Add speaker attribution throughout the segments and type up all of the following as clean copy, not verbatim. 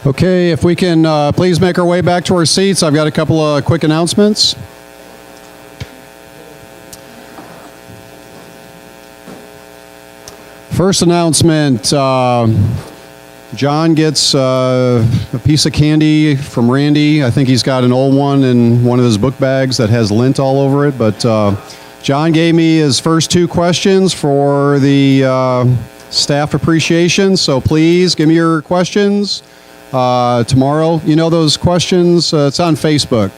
Speaker 1: Okay, if we can please make our way back to our seats, I've got a couple of quick announcements. First announcement, John gets a piece of candy from Randy. I think he's got an old one in one of his book bags that has lint all over it, but John gave me his first 2 questions for the staff appreciation, so please give me your questions tomorrow. You know those questions? It's on Facebook.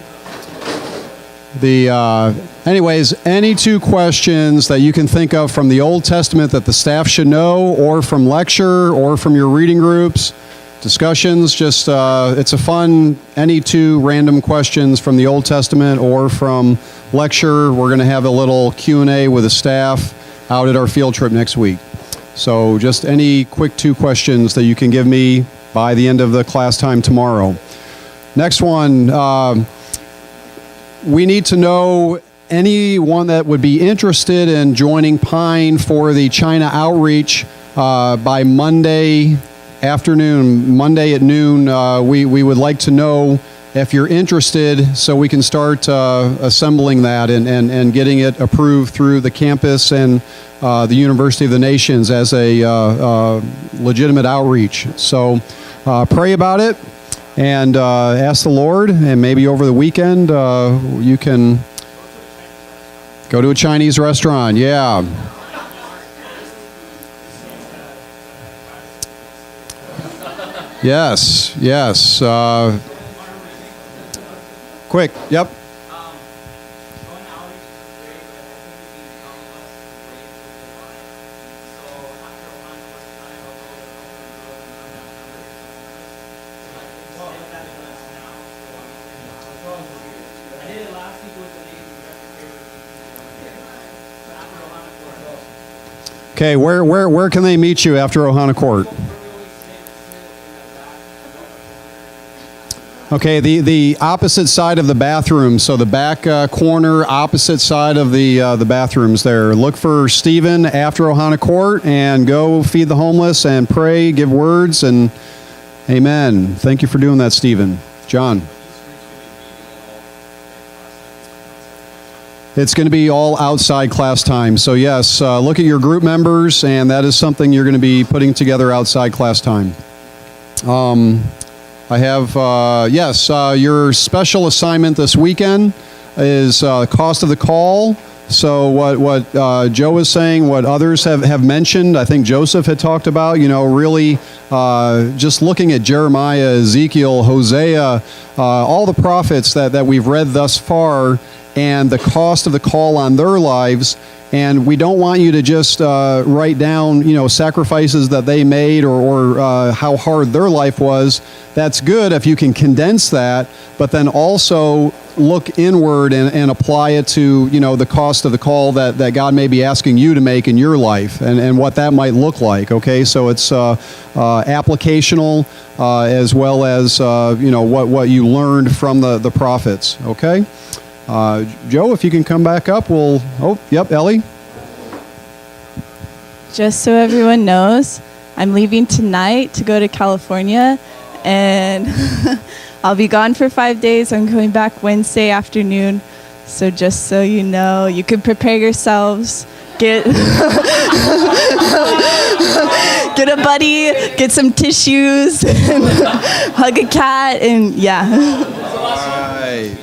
Speaker 1: Anyways, any 2 questions that you can think of from the Old Testament that the staff should know, or from lecture, or from your reading groups, discussions, just it's a fun, any 2 random questions from the Old Testament or from lecture. We're going to have a little Q&A with the staff out at our field trip next week. So just any quick 2 questions that you can give me by the end of the class time tomorrow. Next one, we need to know anyone that would be interested in joining Pine for the China outreach by Monday afternoon, Monday at noon. We would like to know if you're interested so we can start assembling that and getting it approved through the campus and the University of the Nations as a legitimate outreach. So pray about it and ask the Lord, and maybe over the weekend you can go to a Chinese restaurant. Yeah. Yes, yes. Quick, yep. Okay, where can they meet you after Ohana Court? Okay, the opposite side of the bathroom, so the back corner, opposite side of the bathrooms there. Look for Stephen after Ohana Court and go feed the homeless and pray, give words, and amen. Thank you for doing that, Stephen. John. It's going to be all outside class time. So yes, look at your group members, and that is something you're going to be putting together outside class time. I have, your special assignment this weekend is cost of the call. So what Joe was saying, what others have mentioned, I think Joseph had talked about, really just looking at Jeremiah, Ezekiel, Hosea, all the prophets that we've read thus far, and the cost of the call on their lives. And we don't want you to just write down, sacrifices that they made or how hard their life was. That's good if you can condense that, but then also look inward and apply it to, the cost of the call that God may be asking you to make in your life and what that might look like, okay? So it's applicational as well as, what you learned from the prophets, okay? Joe, if you can come back up, Ellie.
Speaker 2: Just so everyone knows, I'm leaving tonight to go to California, and I'll be gone for 5 days. I'm coming back Wednesday afternoon. So just so you know, you can prepare yourselves. Get get a buddy, get some tissues, and hug a cat, and yeah.
Speaker 1: Right.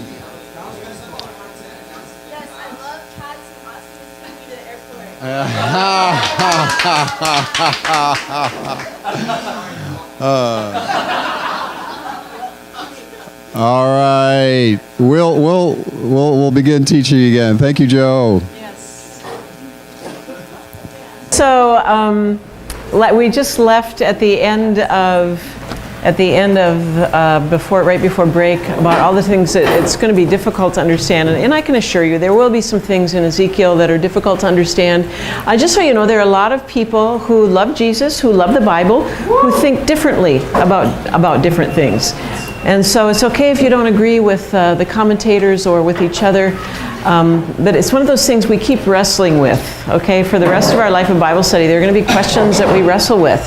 Speaker 1: All right, we'll begin teaching again. Thank you, Joe.
Speaker 2: Yes.
Speaker 3: So we just left at the end of right before break about all the things that it's going to be difficult to understand, and I can assure you there will be some things in Ezekiel that are difficult to understand. Just so you know, there are a lot of people who love Jesus, who love the Bible, who think differently about different things, and so it's okay if you don't agree with the commentators or with each other. But it's one of those things we keep wrestling with, okay? For the rest of our life of Bible study, there are going to be questions that we wrestle with.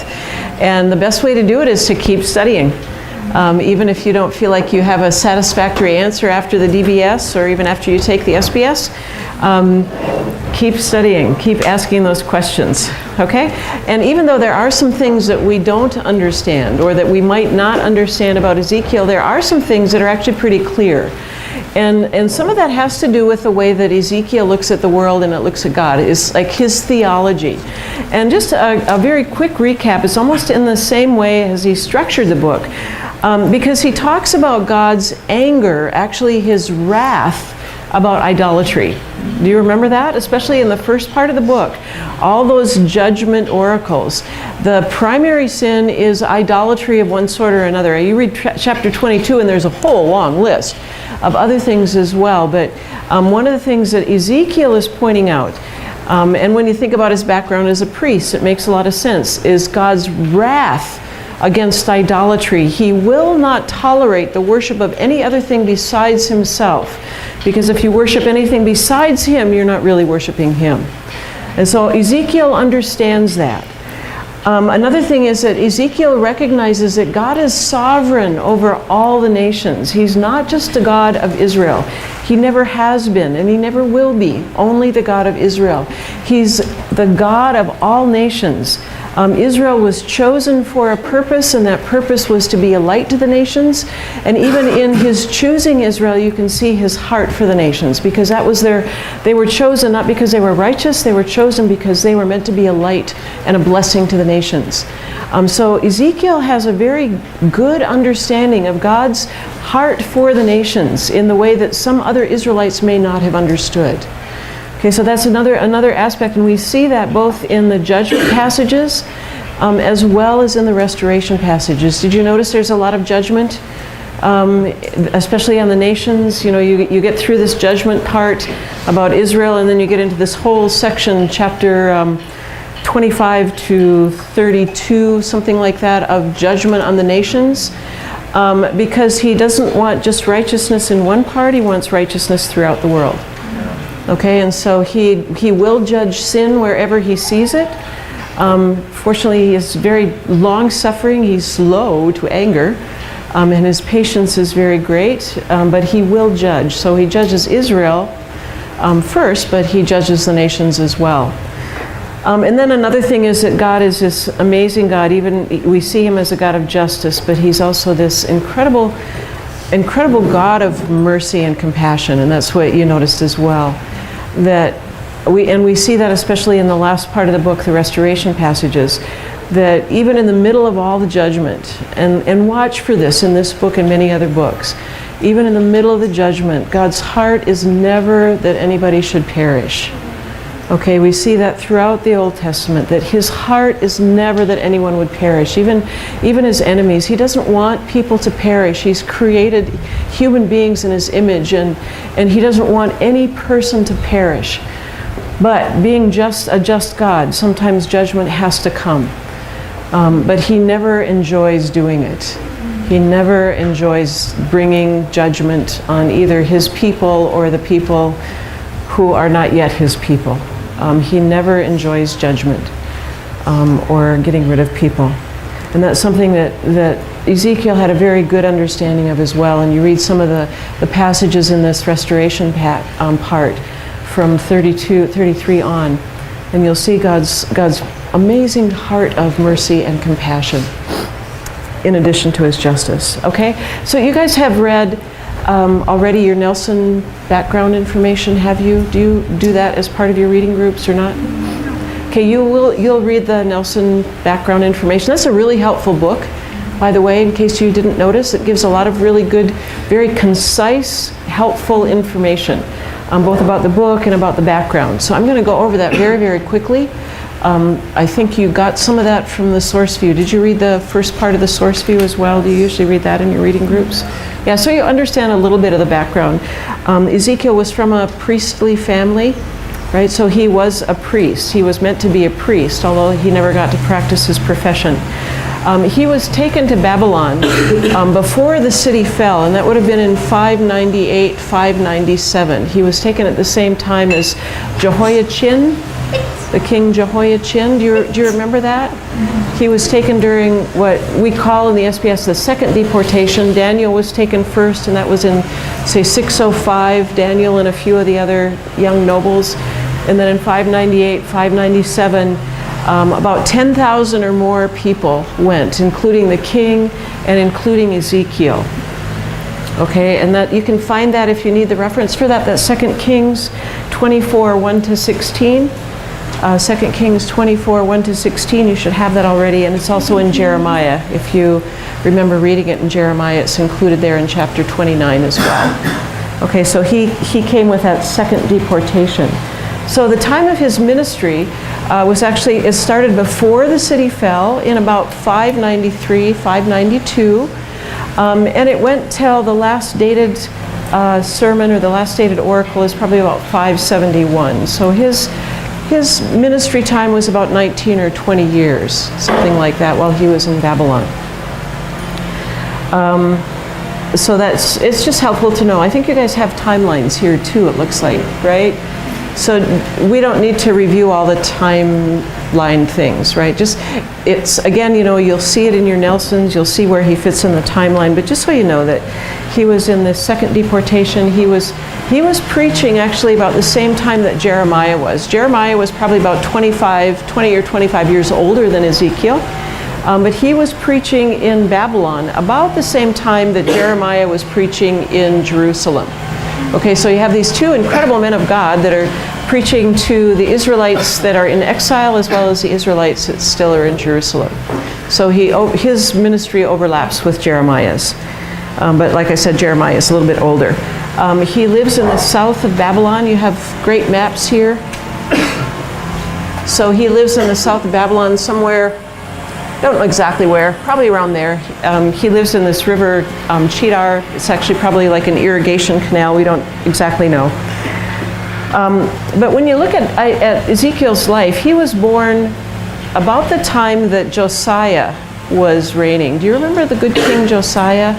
Speaker 3: And the best way to do it is to keep studying. Even if you don't feel like you have a satisfactory answer after the DBS or even after you take the SBS, keep studying, keep asking those questions, okay? And even though there are some things that we don't understand or that we might not understand about Ezekiel, there are some things that are actually pretty clear. And some of that has to do with the way that Ezekiel looks at the world and it looks at God. It's like his theology. And just a very quick recap, it's almost in the same way as he structured the book. Because he talks about God's anger, actually his wrath about idolatry. Do you remember that? Especially in the first part of the book. All those judgment oracles. The primary sin is idolatry of one sort or another. You read chapter 22 and there's a whole long list of other things as well. But one of the things that Ezekiel is pointing out, and when you think about his background as a priest, it makes a lot of sense, is God's wrath against idolatry. He will not tolerate the worship of any other thing besides himself. Because if you worship anything besides him, you're not really worshiping him. And so Ezekiel understands that. Another thing is that Ezekiel recognizes that God is sovereign over all the nations. He's not just the God of Israel. He never has been, and he never will be, only the God of Israel. He's the God of all nations. Israel was chosen for a purpose, and that purpose was to be a light to the nations. And even in his choosing Israel, you can see his heart for the nations, because that was they were chosen not because they were righteous, they were chosen because they were meant to be a light and a blessing to the nations. So Ezekiel has a very good understanding of God's heart for the nations in the way that some other Israelites may not have understood. Okay, so that's another aspect, and we see that both in the judgment passages as well as in the restoration passages. Did you notice there's a lot of judgment, especially on the nations? You know, you get through this judgment part about Israel, and then you get into this whole section, chapter 25 to 32, something like that, of judgment on the nations, because he doesn't want just righteousness in one part, he wants righteousness throughout the world. Okay, and so he will judge sin wherever he sees it. Fortunately, he is very long-suffering. He's slow to anger, and his patience is very great, but he will judge. So he judges Israel first, but he judges the nations as well. And then another thing is that God is this amazing God. Even we see him as a God of justice, but he's also this incredible God of mercy and compassion, and that's what you noticed as well. That we see that especially in the last part of the book, the restoration passages, that even in the middle of all the judgment, and watch for this in this book and many other books, even in the middle of the judgment, God's heart is never that anybody should perish. Okay, we see that throughout the Old Testament, that his heart is never that anyone would perish. Even his enemies, he doesn't want people to perish. He's created human beings in his image, and he doesn't want any person to perish. But being a just God, sometimes judgment has to come. But he never enjoys doing it. He never enjoys bringing judgment on either his people or the people who are not yet his people. He never enjoys judgment or getting rid of people. And that's something that Ezekiel had a very good understanding of as well. And you read some of the passages in this restoration part from 33 on, and you'll see God's amazing heart of mercy and compassion in addition to his justice. Okay? So you guys have read already your Nelson background information, have you? Do you do that as part of your reading groups or not? Okay, you'll read the Nelson background information. That's a really helpful book, by the way, in case you didn't notice. It gives a lot of really good, very concise, helpful information, both about the book and about the background. So I'm going to go over that very, very quickly. I think you got some of that from the source view. Did you read the first part of the source view as well? Do you usually read that in your reading groups? Yeah, so you understand a little bit of the background. Ezekiel was from a priestly family, right? So he was a priest. He was meant to be a priest, although he never got to practice his profession. He was taken to Babylon before the city fell, and that would have been in 598, 597. He was taken at the same time as Jehoiachin, the king Jehoiachin. Do you remember that? He was taken during what we call in the SBS the second deportation. Daniel was taken first, and that was in, say, 605, Daniel and a few of the other young nobles. And then in 598, 597, about 10,000 or more people went, including the king and including Ezekiel. Okay, and that you can find that if you need the reference for that. That's 2 Kings 24, 1 to 16. 2 Kings 24, 1 to 16, you should have that already, and it's also in Jeremiah. If you remember reading it in Jeremiah, it's included there in chapter 29 as well. Okay, so he came with that second deportation. So the time of his ministry it started before the city fell in about 593, 592, and it went till the last dated sermon or the last dated oracle is probably about 571. So his ministry time was about 19 or 20 years, something like that, while he was in Babylon. So it's just helpful to know. I think you guys have timelines here too, it looks like, right? So we don't need to review all the timeline things, right? It's again, you'll see it in your Nelsons, you'll see where he fits in the timeline, but just so you know that he was in the second deportation. He was preaching actually about the same time that Jeremiah was. Jeremiah was probably about 20 or 25 years older than Ezekiel, but he was preaching in Babylon about the same time that Jeremiah was preaching in Jerusalem. Okay, so you have these two incredible men of God that are preaching to the Israelites that are in exile as well as the Israelites that still are in Jerusalem. So his ministry overlaps with Jeremiah's. But like I said, Jeremiah is a little bit older. He lives in the south of Babylon. You have great maps here. So he lives in the south of Babylon somewhere, don't know exactly where, probably around there. He lives in this river, Cheetah. It's actually probably like an irrigation canal. We don't exactly know. But when you look at Ezekiel's life, he was born about the time that Josiah was reigning. Do you remember the good King Josiah?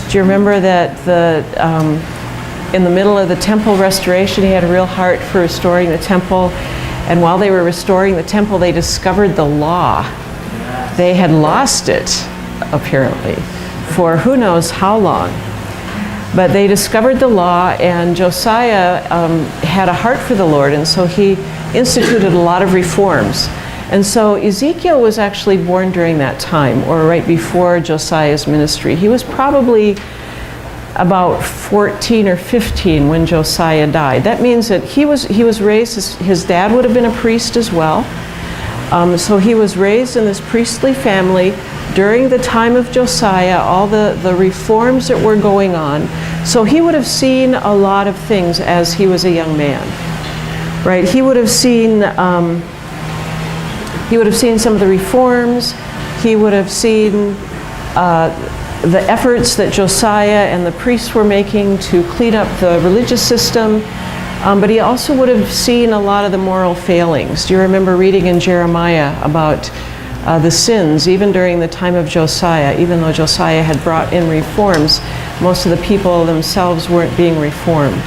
Speaker 3: Do you remember that in the middle of the temple restoration, he had a real heart for restoring the temple. And while they were restoring the temple, they discovered the law. They had lost it, apparently, for who knows how long. But they discovered the law, and Josiah had a heart for the Lord, and so he instituted a lot of reforms. And so Ezekiel was actually born during that time, or right before Josiah's ministry. He was probably about 14 or 15 when Josiah died. That means that he was raised, his dad would have been a priest as well. So he was raised in this priestly family during the time of Josiah, all the reforms that were going on. So he would have seen a lot of things as he was a young man, right? He would have seen some of the reforms. He would have seen the efforts that Josiah and the priests were making to clean up the religious system. But he also would have seen a lot of the moral failings. Do you remember reading in Jeremiah about the sins, even during the time of Josiah? Even though Josiah had brought in reforms, most of the people themselves weren't being reformed.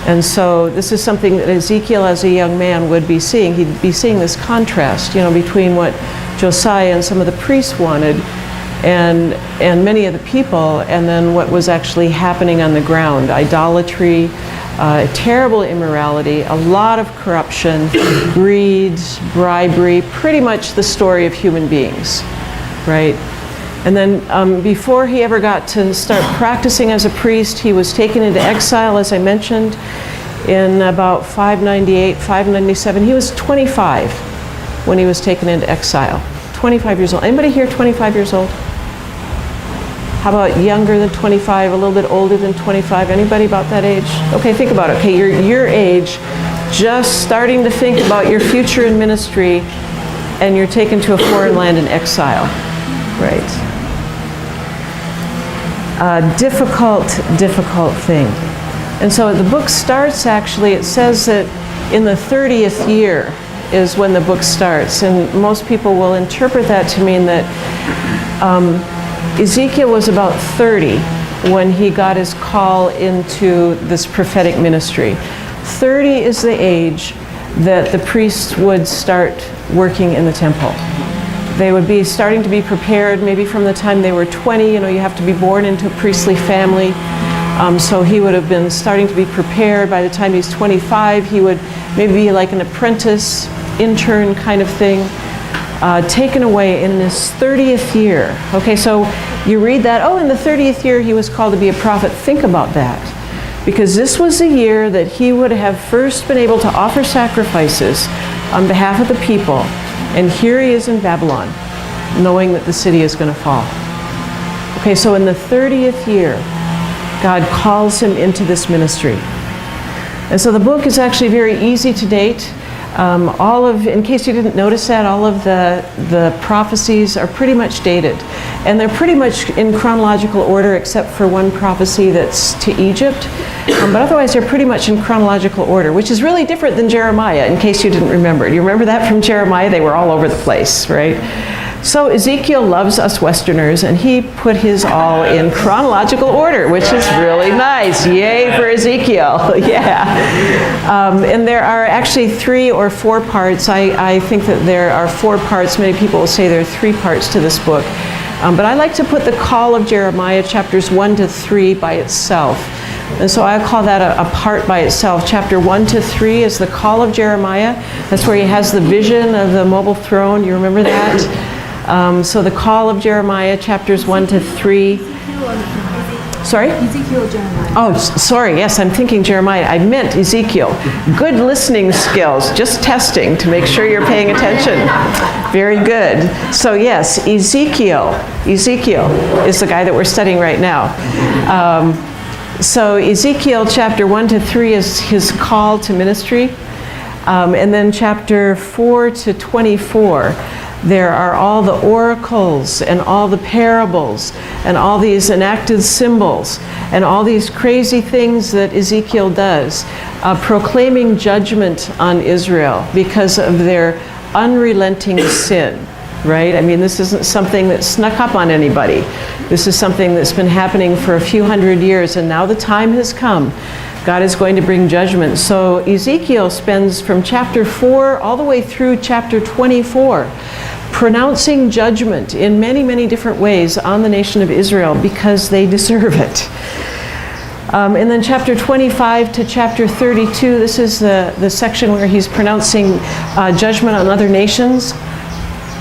Speaker 3: And so this is something that Ezekiel as a young man would be seeing. He'd be seeing this contrast, between what Josiah and some of the priests wanted and many of the people, and then what was actually happening on the ground. Idolatry, terrible immorality, a lot of corruption, greed, bribery, pretty much the story of human beings, right? And then before he ever got to start practicing as a priest, he was taken into exile, as I mentioned, in about 598, 597. He was 25 when he was taken into exile. 25 years old. Anybody here 25 years old? How about younger than 25, a little bit older than 25? Anybody about that age? Okay, think about it. Okay, you're your age, just starting to think about your future in ministry, and you're taken to a foreign land in exile, right? Difficult thing. And so the book starts, actually, it says that in the 30th year, is when the book starts. And most people will interpret that to mean that Ezekiel was about 30 when he got his call into this prophetic ministry. 30 is the age that the priests would start working in the temple. They would be starting to be prepared maybe from the time they were 20. You know, you have to be born into a priestly family. So he would have been starting to be prepared. By the time he's 25, he would maybe be like an apprentice, intern kind of thing, taken away in his 30th year. Okay, so you read that, oh, in the 30th year he was called to be a prophet. Think about that. Because this was the year that he would have first been able to offer sacrifices on behalf of the people. And here he is in Babylon, knowing that the city is going to fall. Okay, so in the 30th year, God calls him into this ministry. And so the book is actually very easy to date. In case you didn't notice that, all of the prophecies are pretty much dated. And they're pretty much in chronological order except for one prophecy that's to Egypt. But otherwise they're pretty much in chronological order, which is really different than Jeremiah, in case you didn't remember. Do you remember that from Jeremiah? They were all over the place, right? So Ezekiel loves us Westerners, and he put his all in chronological order, which is really nice. Yay for Ezekiel. Yeah. And there are actually 3 or 4 parts. I think that there are 4 parts. Many people will say there are 3 parts to this book. But I like to put the call of Jeremiah, chapters 1 to 3, by itself. And so I call that a part by itself. Chapter 1 to 3 is the call of Jeremiah. That's where he has the vision of the mobile throne. You remember that? So the call of Jeremiah, chapters 1 to 3. Sorry?
Speaker 4: Ezekiel, Jeremiah.
Speaker 3: Oh, sorry. Yes, I'm thinking Jeremiah. I meant Ezekiel. Good listening skills. Just testing to make sure you're paying attention. Very good. So yes, Ezekiel. Ezekiel is the guy that we're studying right now. So Ezekiel chapter 1 to 3 is his call to ministry. And then chapter 4 to 24, there are all the oracles and all the parables and all these enacted symbols and all these crazy things that Ezekiel does, proclaiming judgment on Israel because of their unrelenting sin. Right? I mean, this isn't something that snuck up on anybody. This is something that's been happening for a few hundred years, and now the time has come. God is going to bring judgment. So Ezekiel spends from chapter 4 all the way through chapter 24 pronouncing judgment in many, many different ways on the nation of Israel because they deserve it. And then chapter 25 to chapter 32, this is the section where he's pronouncing judgment on other nations.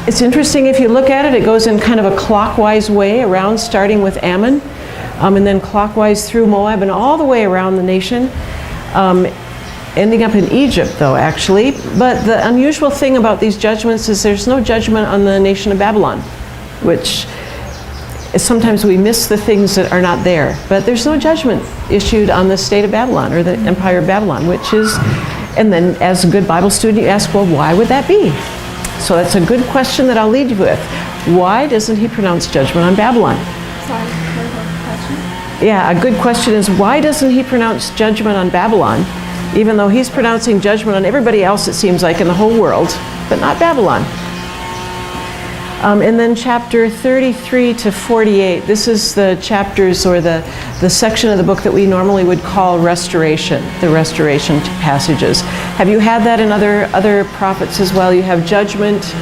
Speaker 3: It's interesting if you look at it, it goes in kind of a clockwise way around, starting with Ammon, and then clockwise through Moab and all the way around the nation, ending up in Egypt though, actually. But the unusual thing about these judgments is there's no judgment on the nation of Babylon, which is sometimes we miss the things that are not there. But there's no judgment issued on the state of Babylon or the empire of Babylon, which is, and then as a good Bible student you ask, well, why would that be? So that's a good question that I'll lead you with. Why doesn't he pronounce judgment on Babylon?
Speaker 4: Sorry, question?
Speaker 3: Yeah, a good question is why doesn't he pronounce judgment on Babylon, even though he's pronouncing judgment on everybody else, it seems like, in the whole world, but not Babylon? And then chapter 33 to 48, this is the chapters or the section of the book that we normally would call restoration, the restoration passages. Have you had that in other prophets as well? You have judgment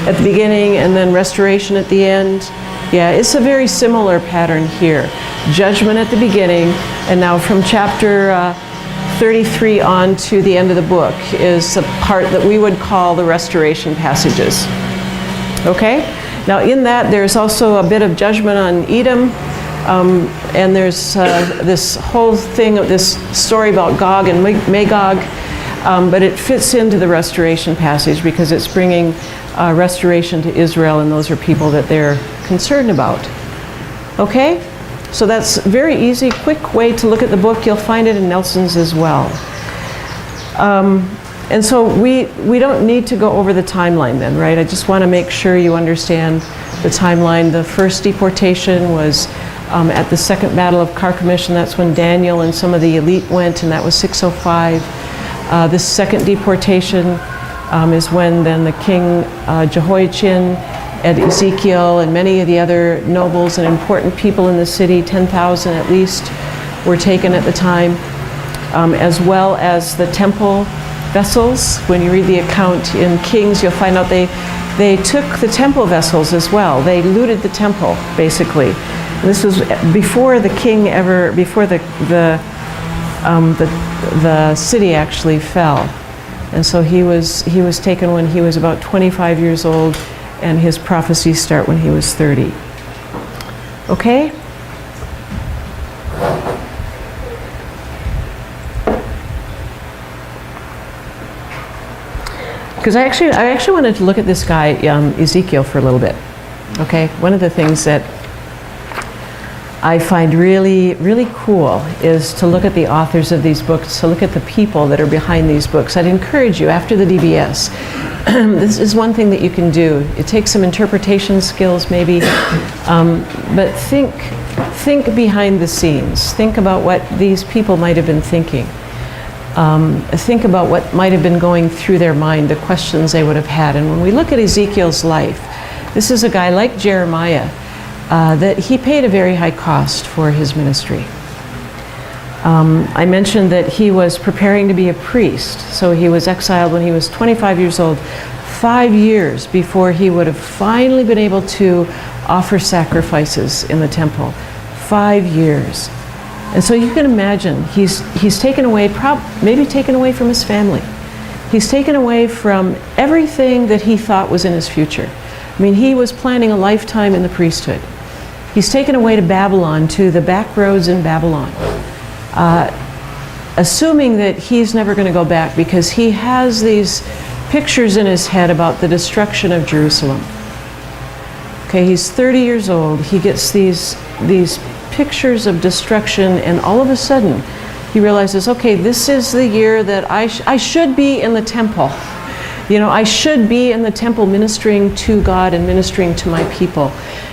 Speaker 3: at the beginning and then restoration at the end. Yeah, it's a very similar pattern here. Judgment at the beginning, and now from chapter 33 on to the end of the book is a part that we would call the restoration passages. Okay? Now in that there's also a bit of judgment on Edom, and there's this whole thing of this story about Gog and Magog, but it fits into the restoration passage because it's bringing restoration to Israel, and those are people that they're concerned about. Okay? So that's very easy, quick way to look at the book. You'll find it in Nelson's as well. And so we don't need to go over the timeline then, right? I just want to make sure you understand the timeline. The first deportation was at the Second Battle of Carchemish, and that's when Daniel and some of the elite went, and that was 605. This second deportation is when then the king Jehoiachin and Ezekiel and many of the other nobles and important people in the city, 10,000 at least, were taken at the time, as well as the temple vessels. When you read the account in Kings, you'll find out they took the temple vessels as well. They looted the temple, basically. And this was before the king before the city actually fell. And so he was taken when he was about 25 years old, and his prophecies start when he was 30. Okay? Because I actually wanted to look at this guy, Ezekiel, for a little bit. Okay? One of the things that I find really, really cool is to look at the authors of these books, to look at the people that are behind these books. I'd encourage you, after the DBS, this is one thing that you can do. It takes some interpretation skills, maybe, but think behind the scenes. Think about what these people might have been thinking. Think about what might have been going through their mind, the questions they would have had. And when we look at Ezekiel's life, this is a guy like Jeremiah, that he paid a very high cost for his ministry. I mentioned that he was preparing to be a priest, so he was exiled when he was 25 years old, 5 years before he would have finally been able to offer sacrifices in the temple. 5 years. And so you can imagine, he's taken away, maybe taken away from his family. He's taken away from everything that he thought was in his future. I mean, he was planning a lifetime in the priesthood. He's taken away to Babylon, to the back roads in Babylon, assuming that he's never going to go back because he has these pictures in his head about the destruction of Jerusalem. Okay, he's 30 years old. He gets these pictures of destruction, and all of a sudden he realizes, okay, this is the year that I should be in the temple. You know, I should be in the temple ministering to God and ministering to my people.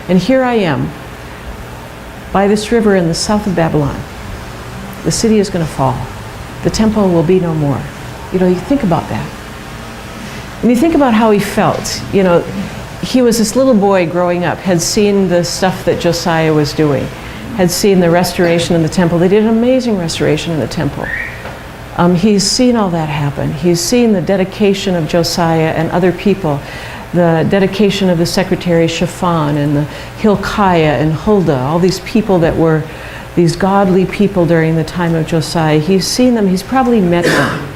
Speaker 3: And here I am by this river in the south of Babylon. The city is going to fall. The temple will be no more. You know, you think about that. And you think about how he felt. You know, he was this little boy growing up, had seen the stuff that Josiah was doing, had seen the restoration in the temple. They did an amazing restoration in the temple. He's seen all that happen. He's seen the dedication of Josiah and other people, the dedication of the secretary Shaphan and the Hilkiah and Huldah, all these people that were these godly people during the time of Josiah. He's seen them. He's probably met them.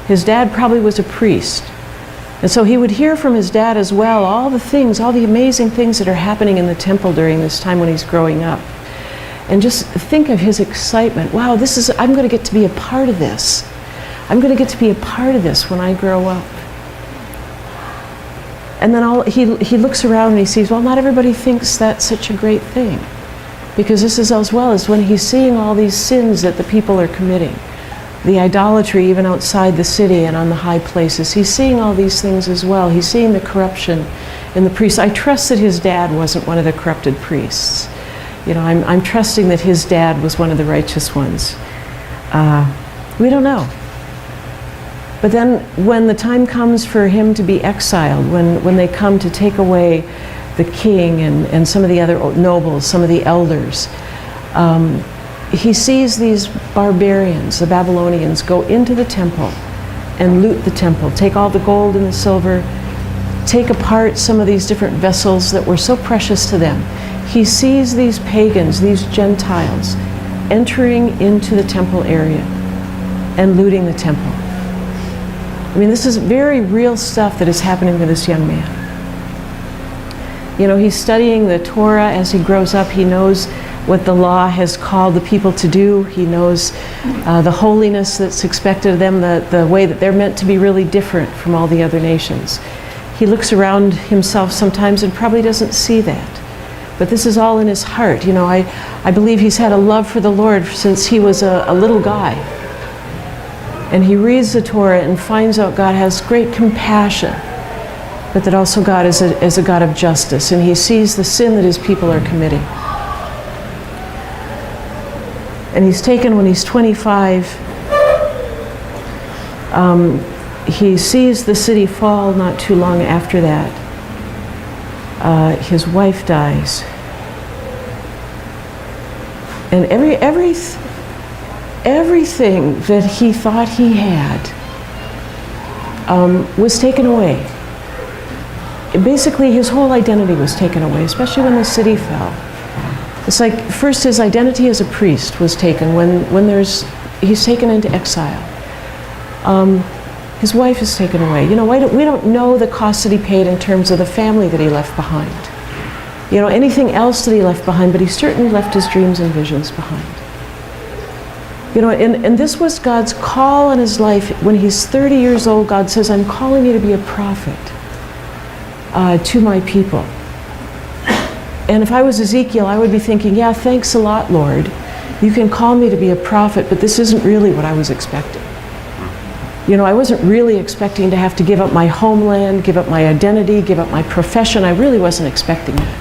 Speaker 3: His dad probably was a priest. And so he would hear from his dad as well all the things, all the amazing things that are happening in the temple during this time when he's growing up. And just think of his excitement. Wow, I'm going to get to be a part of this. I'm going to get to be a part of this when I grow up. And then he looks around and he sees, well, not everybody thinks that's such a great thing. Because this is as well as when he's seeing all these sins that the people are committing. The idolatry even outside the city and on the high places. He's seeing all these things as well. He's seeing the corruption in the priests. I trust that his dad wasn't one of the corrupted priests. You know, I'm trusting that his dad was one of the righteous ones. We don't know. But then when the time comes for him to be exiled, when they come to take away the king and some of the other nobles, some of the elders, he sees these barbarians, the Babylonians, go into the temple and loot the temple, take all the gold and the silver, take apart some of these different vessels that were so precious to them. He sees these pagans, these Gentiles, entering into the temple area and looting the temple. I mean, this is very real stuff that is happening to this young man. You know, he's studying the Torah as he grows up. He knows what the law has called the people to do. He knows the holiness that's expected of them, the way that they're meant to be really different from all the other nations. He looks around himself sometimes and probably doesn't see that. But this is all in his heart. You know, I believe he's had a love for the Lord since he was a little guy. And he reads the Torah and finds out God has great compassion, but that also God is a God of justice. And he sees the sin that his people are committing. And he's taken when he's 25 he sees the city fall not too long after that. His wife dies. And everything that he thought he had was taken away. Basically, his whole identity was taken away, especially when the city fell. It's like, first his identity as a priest was taken when he's taken into exile. His wife is taken away. You know, we don't know the cost that he paid in terms of the family that he left behind. You know, anything else that he left behind, but he certainly left his dreams and visions behind. You know, and this was God's call in his life. When he's 30 years old, God says, I'm calling you to be a prophet to my people. And if I was Ezekiel, I would be thinking, yeah, thanks a lot, Lord. You can call me to be a prophet, but this isn't really what I was expecting. You know, I wasn't really expecting to have to give up my homeland, give up my identity, give up my profession. I really wasn't expecting that.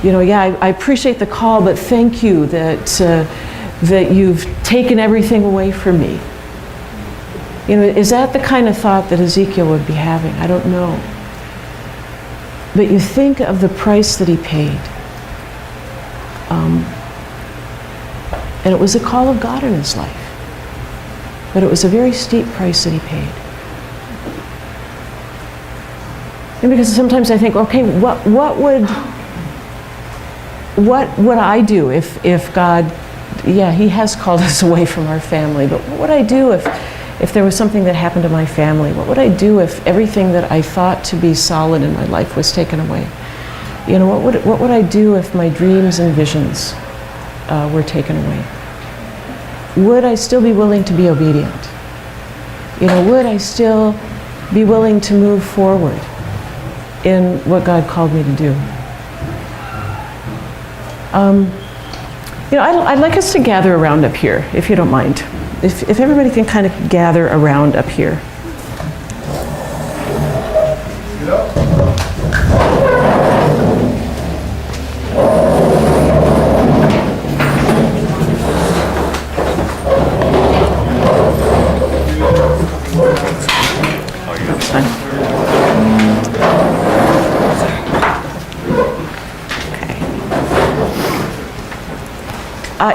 Speaker 3: You know, yeah, I appreciate the call, but thank you that you've taken everything away from me. You know, is that the kind of thought that Ezekiel would be having? I don't know. But you think of the price that he paid. And it was a call of God in his life. But it was a very steep price that he paid. And because sometimes I think, okay, what would I do if God, yeah, he has called us away from our family, but what would I do if there was something that happened to my family? What would I do if everything that I thought to be solid in my life was taken away? You know, what would I do if my dreams and visions were taken away? Would I still be willing to be obedient? You know, would I still be willing to move forward in what God called me to do? You know, I'd like us to gather around up here, if you don't mind. If everybody can kind of gather around up here.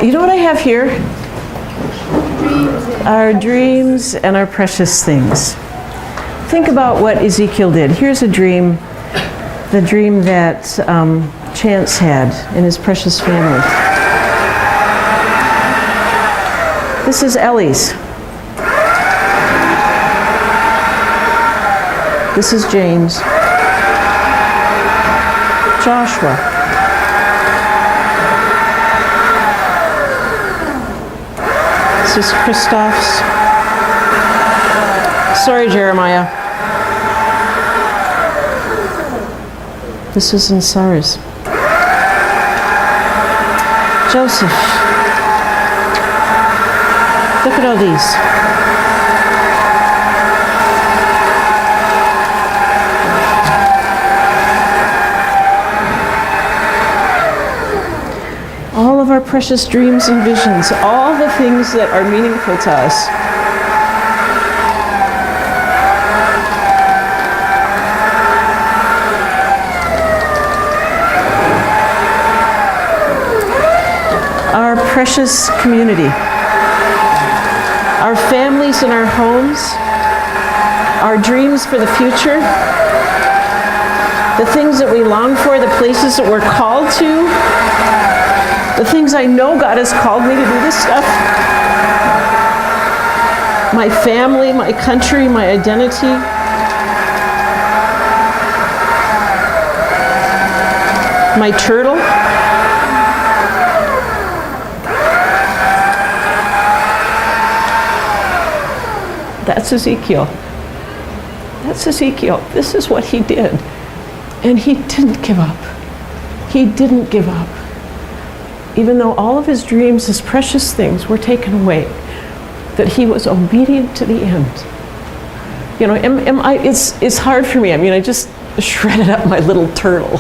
Speaker 3: You know what I have here? Our dreams and our precious things. Think about what Ezekiel did. Here's a dream, the dream that Chance had in his precious family. This is Ellie's. This is James. Joshua. This is Christoph's. Sorry, Jeremiah. This is Ansar's. Joseph. Look at all these. All of our precious dreams and visions, all the things that are meaningful to us. Our precious community, our families and our homes, our dreams for the future, the things that we long for, the places that we're called to, the things I know God has called me to do this stuff. My family, my country, my identity. My turtle. That's Ezekiel. That's Ezekiel. This is what he did. And he didn't give up. He didn't give up. Even though all of his dreams, his precious things were taken away, that he was obedient to the end. You know, it's hard for me. I mean, I just shredded up my little turtle.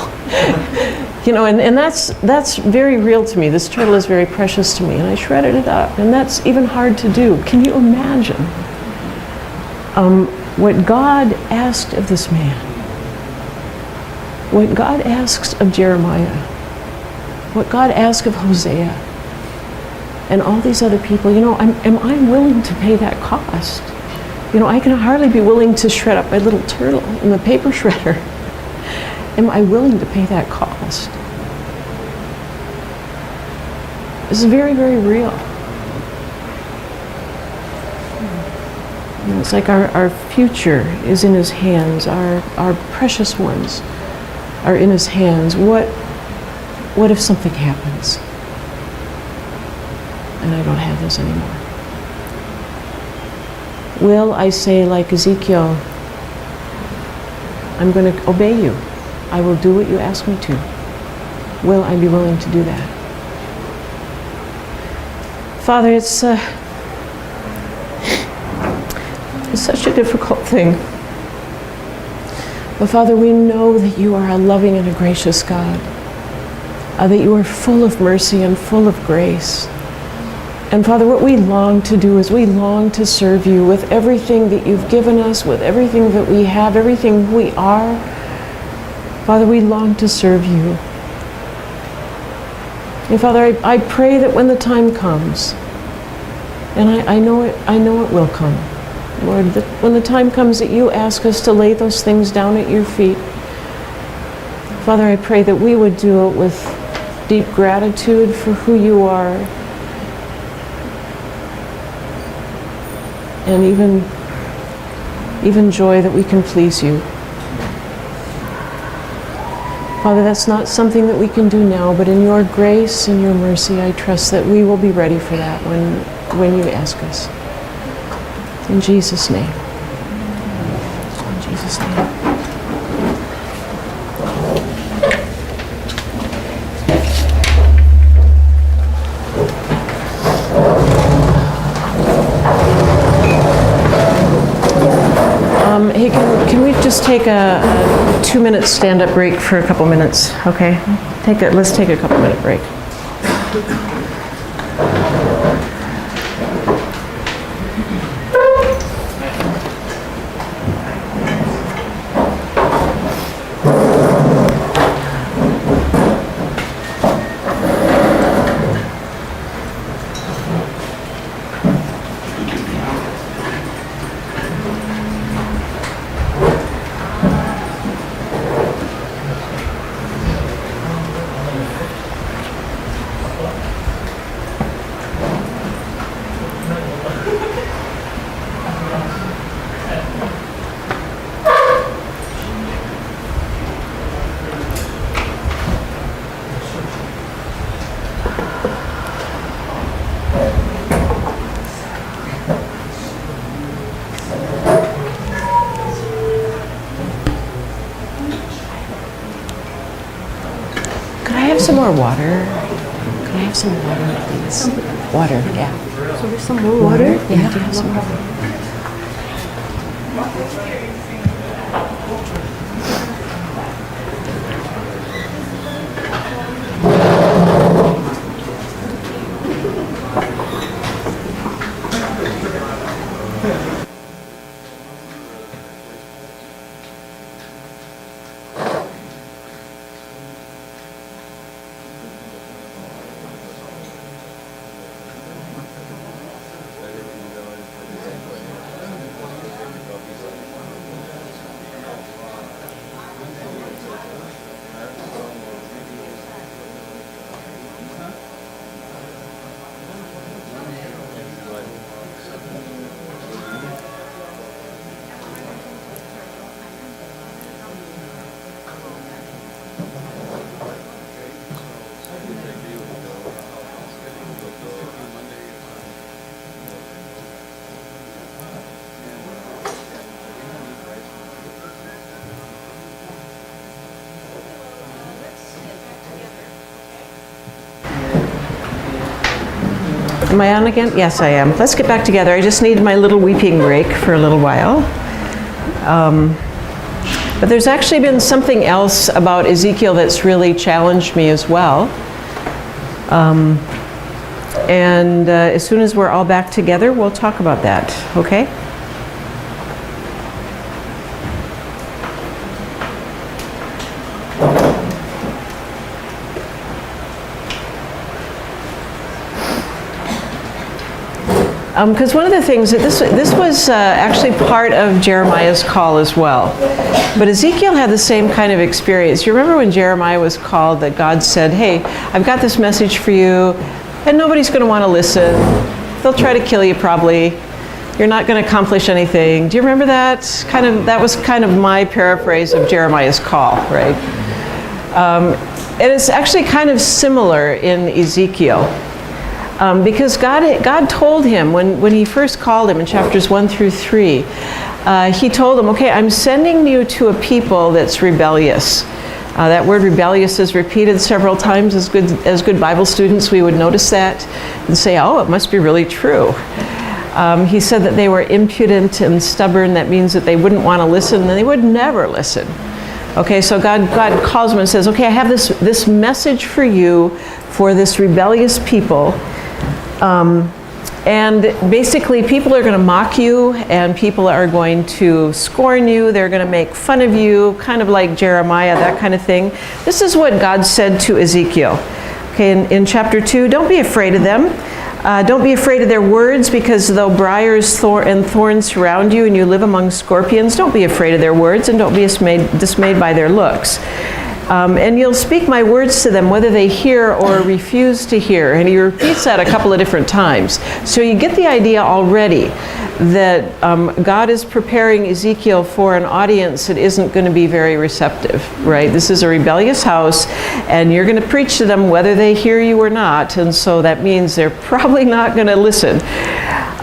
Speaker 3: You know, and that's very real to me. This turtle is very precious to me, and I shredded it up, and that's even hard to do. Can you imagine? what God asked of this man, what God asks of Jeremiah, what God asked of Hosea, and all these other people, am I willing to pay that cost? I can hardly be willing to shred up my little turtle in the paper shredder. Am I willing to pay that cost? This is very, very real. It's like our future is in His hands. Our precious ones are in His hands. What if something happens and I don't have those anymore? Will I say, like Ezekiel, I'm going to obey you. I will do what you ask me to. Will I be willing to do that? Father, it's such a difficult thing. But Father, we know that you are a loving and a gracious God, that you are full of mercy and full of grace. And Father, what we long to do is we long to serve you with everything that you've given us, with everything that we have, everything we are. Father, we long to serve you. And Father, I pray that when the time comes, and I know it will come, Lord, that when the time comes that you ask us to lay those things down at your feet, Father, I pray that we would do it with deep gratitude for who you are, and even joy that we can please you. Father, that's not something that we can do now, but in your grace and your mercy, I trust that we will be ready for that when you ask us. In Jesus' name. In Jesus' name. Hey, can we just take a 2-minute stand-up break for a couple minutes? Okay, let's take a couple-minute break. Some more water. Can I have some water, please? Water, yeah.
Speaker 4: So there's some more water?
Speaker 3: Yeah, do you have some water? Am I on again? Yes, I am. Let's get back together. I just need my little weeping break for a little while. But there's actually been something else about Ezekiel that's really challenged me as well. And as soon as we're all back together, we'll talk about that, okay? Because one of the things that this was actually part of Jeremiah's call as well. But Ezekiel had the same kind of experience. You remember when Jeremiah was called, that God said, hey, I've got this message for you, and nobody's going to want to listen. They'll try to kill you probably. You're not going to accomplish anything. Do you remember that? That was kind of my paraphrase of Jeremiah's call, right? And it's actually kind of similar in Ezekiel. Because God told him, when he first called him in chapters 1 through 3, he told him, okay, I'm sending you to a people that's rebellious. That word rebellious is repeated several times. As good Bible students, we would notice that and say, oh, it must be really true. He said that they were impudent and stubborn. That means that they wouldn't want to listen, and they would never listen. Okay, so God calls him and says, okay, I have this message for you, for this rebellious people. And basically, people are going to mock you, and people are going to scorn you. They're going to make fun of you, kind of like Jeremiah, that kind of thing. This is what God said to Ezekiel. Okay, in chapter 2, don't be afraid of them. Don't be afraid of their words, because though briars and thorns surround you and you live among scorpions, don't be afraid of their words, and don't be dismayed by their looks. And you'll speak my words to them, whether they hear or refuse to hear. And he repeats that a couple of different times. So you get the idea already that God is preparing Ezekiel for an audience that isn't going to be very receptive, right? This is a rebellious house, and you're going to preach to them whether they hear you or not. And so that means they're probably not going to listen.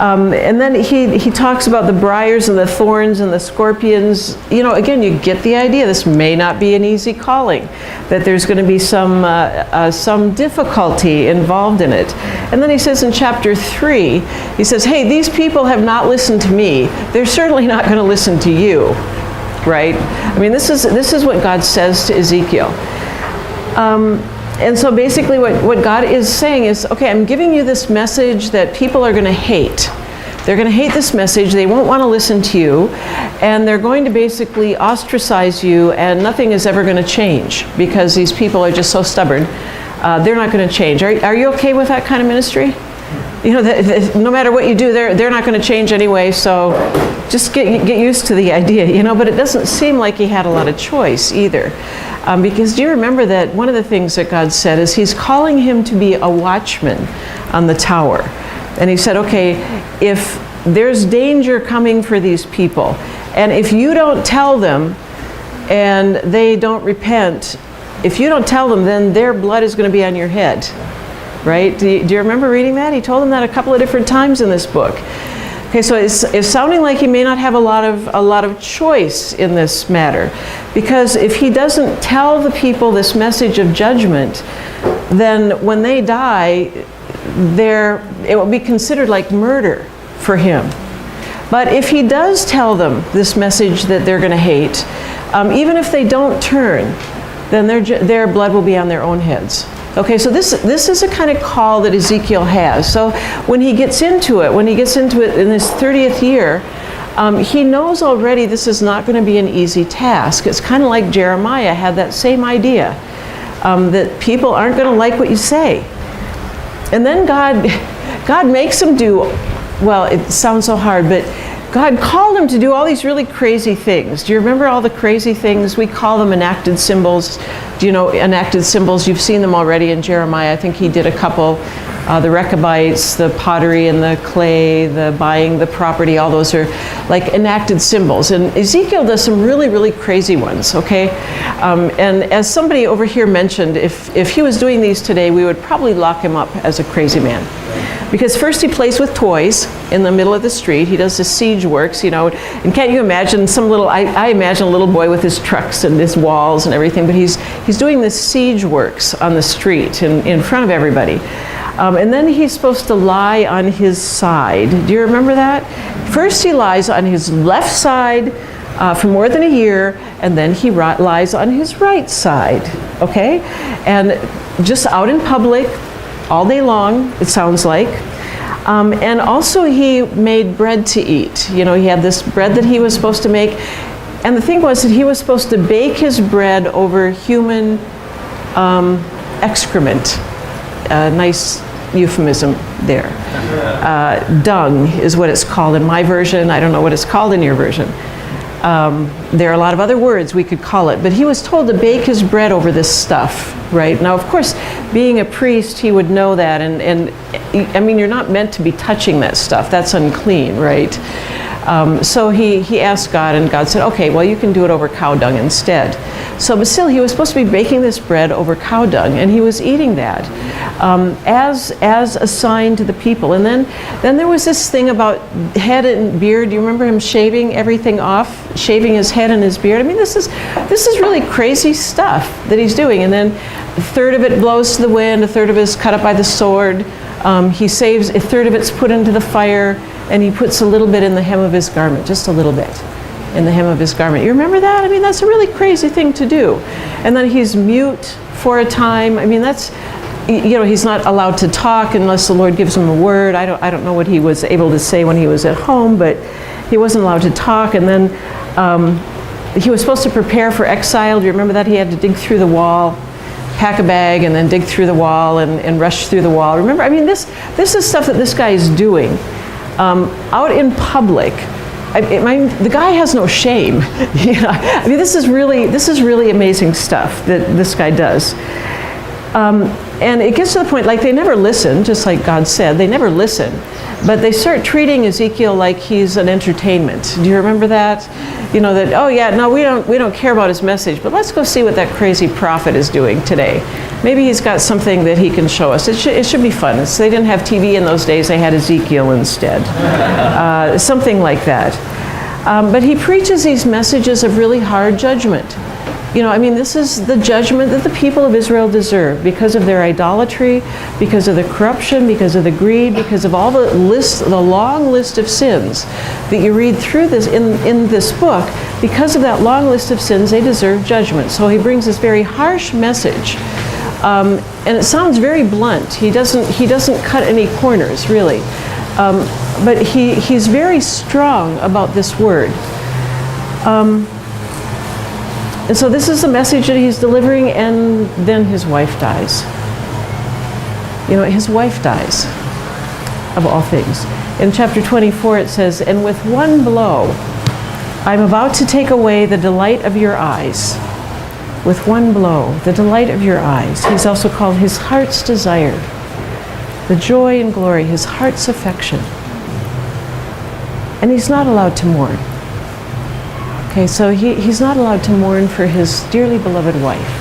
Speaker 3: And then he talks about the briars and the thorns and the scorpions. You know, again, you get the idea. This may not be an easy calling, that there's going to be some difficulty involved in it. And then he says in chapter 3, he says, hey, these people have not listened to me. They're certainly not going to listen to you, right? I mean, this is what God says to Ezekiel. And so basically what God is saying is, okay, I'm giving you this message that people are going to hate. They're going to hate this message. They won't want to listen to you. And they're going to basically ostracize you, and nothing is ever going to change because these people are just so stubborn. They're not going to change. Are you okay with that kind of ministry? You know, no matter what you do, they're not going to change anyway, so just get used to the idea, you know. But it doesn't seem like he had a lot of choice either. Because do you remember that one of the things that God said is he's calling him to be a watchman on the tower. And he said, okay, if there's danger coming for these people, and if you don't tell them and they don't repent, if you don't tell them, then their blood is going to be on your head. Right? Do you remember reading that? He told them that a couple of different times in this book. Okay, so it's sounding like he may not have a lot of choice in this matter, because if he doesn't tell the people this message of judgment, then when they die, it will be considered like murder for him. But if he does tell them this message that they're going to hate, even if they don't turn, then their blood will be on their own heads. Okay, so this is a kind of call that Ezekiel has. So when he gets into it in this 30th year, he knows already this is not going to be an easy task. It's kind of like Jeremiah had that same idea, that people aren't going to like what you say. And then God makes him do, well, it sounds so hard, but God called him to do all these really crazy things. Do you remember all the crazy things? We call them enacted symbols. Do you know enacted symbols? You've seen them already in Jeremiah. I think he did a couple. The Rechabites, the pottery and the clay, the buying the property, all those are like enacted symbols. And Ezekiel does some really, really crazy ones, okay? And as somebody over here mentioned, if he was doing these today, we would probably lock him up as a crazy man. Because first he plays with toys in the middle of the street. He does his siege works, you know. And can't you imagine I imagine a little boy with his trucks and his walls and everything, but he's doing this siege works on the street in front of everybody. And then he's supposed to lie on his side. Do you remember that? First he lies on his left side for more than a year, and then he lies on his right side, okay? And just out in public, all day long, it sounds like. And also he made bread to eat. You know, he had this bread that he was supposed to make. And the thing was that he was supposed to bake his bread over human excrement. Nice euphemism there. Dung is what it's called in my version. I don't know what it's called in your version. There are a lot of other words we could call it, but he was told to bake his bread over this stuff, right? Now, of course, being a priest, he would know that, and I mean, you're not meant to be touching that stuff. That's unclean, right? So he asked God, and God said, okay, well, you can do it over cow dung instead. So, but still, he was supposed to be baking this bread over cow dung, and he was eating that as a sign to the people. And then there was this thing about head and beard. Do you remember him shaving everything off, shaving his head and his beard? I mean, this is really crazy stuff that he's doing. And then a third of it blows to the wind, a third of it is cut up by the sword. He saves, a third of it's put into the fire, and he puts a little bit in the hem of his garment, just a little bit in the hem of his garment. You remember that? I mean, that's a really crazy thing to do. And then he's mute for a time. I mean, that's, you know, he's not allowed to talk unless the Lord gives him a word. I don't know what he was able to say when he was at home, but he wasn't allowed to talk. And then he was supposed to prepare for exile. Do you remember that? He had to dig through the wall, pack a bag, and then dig through the wall and rush through the wall. Remember, I mean, this is stuff that this guy is doing out in public. The guy has no shame. You know? I mean, this is really amazing stuff that this guy does. And it gets to the point, like, they never listen, just like God said, they never listen. But they start treating Ezekiel like he's an entertainment. Do you remember that? You know, that, oh yeah, no, we don't care about his message, but let's go see what that crazy prophet is doing today. Maybe he's got something that he can show us. It should be fun. They didn't have TV in those days, they had Ezekiel instead. Something like that. But he preaches these messages of really hard judgment. You know, I mean, this is the judgment that the people of Israel deserve because of their idolatry, because of the corruption, because of the greed, because of all the long list of sins that you read through this in this book. Because of that long list of sins, they deserve judgment. So he brings this very harsh message, and it sounds very blunt. He doesn't cut any corners, really, but he's very strong about this word. And so this is the message that he's delivering, and then his wife dies. You know, his wife dies, of all things. In chapter 24 it says, "And with one blow, I'm about to take away the delight of your eyes." With one blow, the delight of your eyes. He's also called his heart's desire, the joy and glory, his heart's affection. And he's not allowed to mourn. Okay, so he's not allowed to mourn for his dearly beloved wife.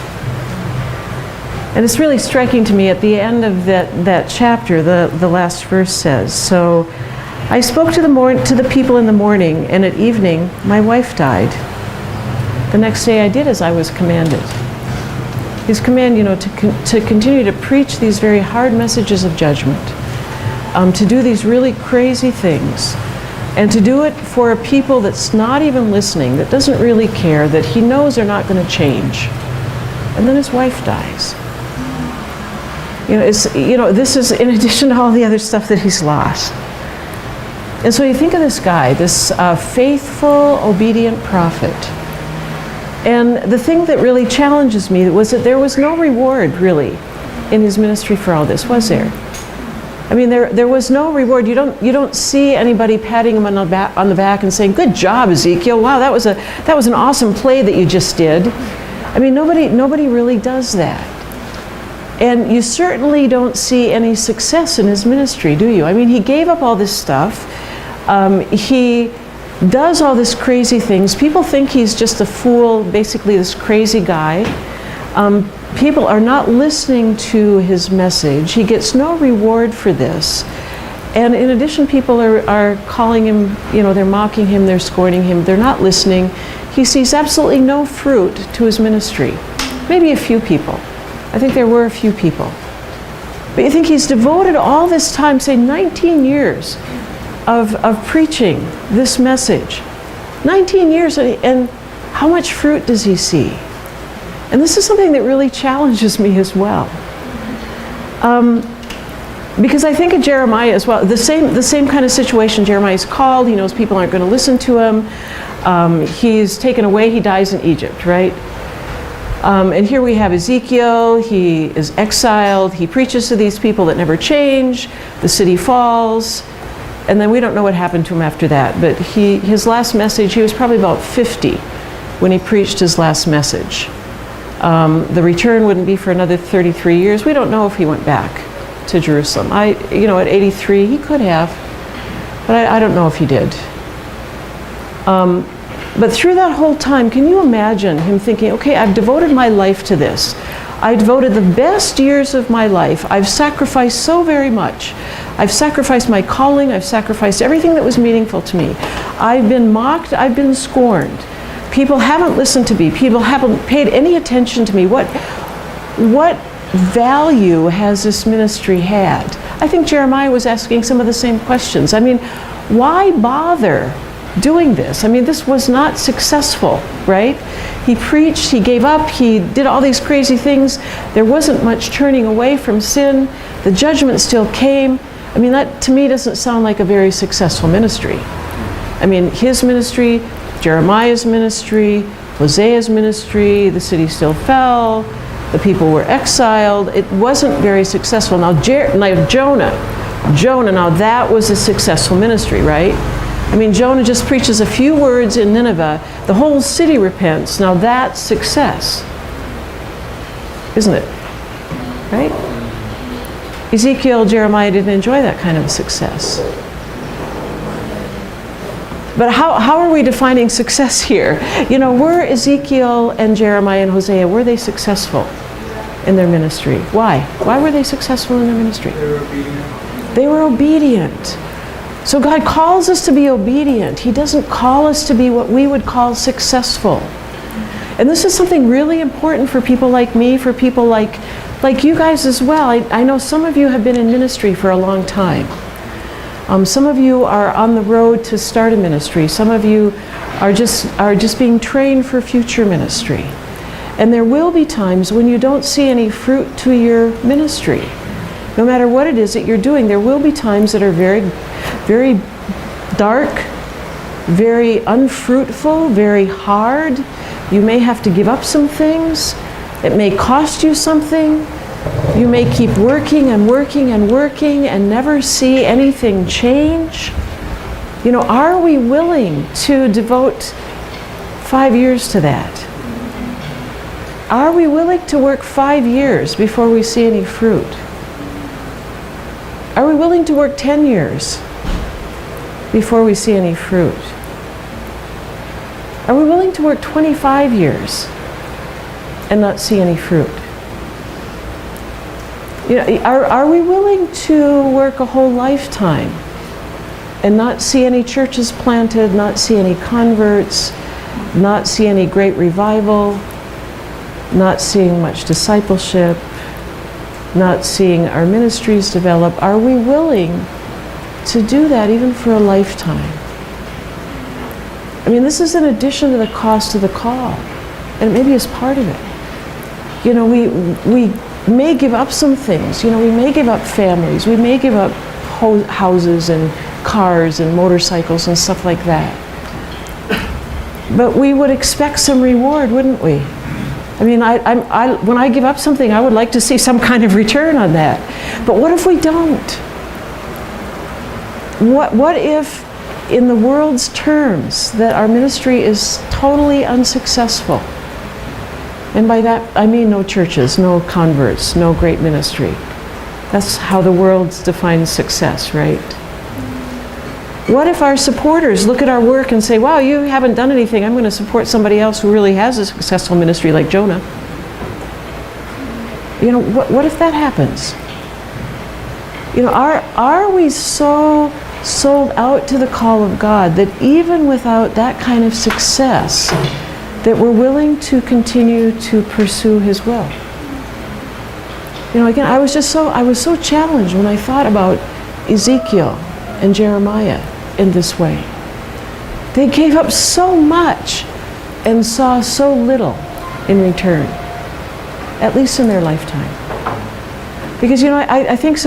Speaker 3: And it's really striking to me at the end of that chapter, the last verse says, "So I spoke to the people in the morning, and at evening my wife died. The next day I did as I was commanded." His command, you know, to continue to preach these very hard messages of judgment, to do these really crazy things, and to do it for a people that's not even listening, that doesn't really care, that he knows are not going to change. And then his wife dies. This is in addition to all the other stuff that he's lost. And so you think of this guy, this faithful, obedient prophet. And the thing that really challenges me was that there was no reward, really, in his ministry for all this, was there? I mean, there was no reward. You don't see anybody patting him on the back and saying, "Good job, Ezekiel. Wow, that was an awesome play that you just did." I mean, nobody really does that. And you certainly don't see any success in his ministry, do you? I mean, he gave up all this stuff. He does all this crazy things. People think he's just a fool, basically this crazy guy. People are not listening to his message. He gets no reward for this. And in addition, people are calling him, you know, they're mocking him, they're scorning him, they're not listening. He sees absolutely no fruit to his ministry. Maybe a few people. I think there were a few people. But you think he's devoted all this time, say 19 years of preaching this message. 19 years, and how much fruit does he see? And this is something that really challenges me as well. Because I think of Jeremiah as well, the same kind of situation. Jeremiah's called, he knows people aren't going to listen to him. He's taken away, he dies in Egypt, right? And here we have Ezekiel. He is exiled. He preaches to these people that never change. The city falls. And then we don't know what happened to him after that. But his last message, he was probably about 50 when he preached his last message. The return wouldn't be for another 33 years. We don't know if he went back to Jerusalem. At 83, he could have. But I don't know if he did. But through that whole time, can you imagine him thinking, okay, I've devoted my life to this. I devoted the best years of my life. I've sacrificed so very much. I've sacrificed my calling. I've sacrificed everything that was meaningful to me. I've been mocked. I've been scorned. People haven't listened to me. People haven't paid any attention to me. What value has this ministry had? I think Jeremiah was asking some of the same questions. I mean, why bother doing this? I mean, this was not successful, right? He preached, he gave up, he did all these crazy things. There wasn't much turning away from sin. The judgment still came. I mean, that to me doesn't sound like a very successful ministry. I mean, his ministry, Jeremiah's ministry, Hosea's ministry, the city still fell, the people were exiled. It wasn't very successful. Now, Jonah, now that was a successful ministry, right? I mean, Jonah just preaches a few words in Nineveh. The whole city repents. Now that's success, isn't it? Right? Ezekiel, Jeremiah didn't enjoy that kind of success. But how are we defining success here? Were Ezekiel and Jeremiah and Hosea, were they successful in their ministry? Why? Why were they successful in their ministry?
Speaker 5: They were obedient.
Speaker 3: They were obedient. So God calls us to be obedient. He doesn't call us to be what we would call successful. And this is something really important for people like me, for people like you guys as well. I know some of you have been in ministry for a long time. Some of you are on the road to start a ministry. Some of you are just being trained for future ministry. And there will be times when you don't see any fruit to your ministry. No matter what it is that you're doing, there will be times that are very, very dark, very unfruitful, very hard. You may have to give up some things. It may cost you something. You may keep working and working and working and never see anything change. Are we willing to devote 5 years to that? Are we willing to work 5 years before we see any fruit? Are we willing to work 10 years before we see any fruit? Are we willing to work 25 years and not see any fruit? Are we willing to work a whole lifetime and not see any churches planted, not see any converts, not see any great revival, not seeing much discipleship, not seeing our ministries develop? Are we willing to do that even for a lifetime? I mean, this is in addition to the cost of the call, and maybe it's part of it. We may give up some things. We may give up families. We may give up houses and cars and motorcycles and stuff like that. But we would expect some reward, wouldn't we? I mean, when I give up something, I would like to see some kind of return on that. But what if we don't? What if, in the world's terms, that our ministry is totally unsuccessful? And by that, I mean no churches, no converts, no great ministry. That's how the world defines success, right? What if our supporters look at our work and say, wow, you haven't done anything. I'm going to support somebody else who really has a successful ministry like Jonah. What if that happens? Are we so sold out to the call of God that even without that kind of success, that we're willing to continue to pursue His will? Again, I was so challenged when I thought about Ezekiel and Jeremiah in this way. They gave up so much and saw so little in return, at least in their lifetime. Because, I think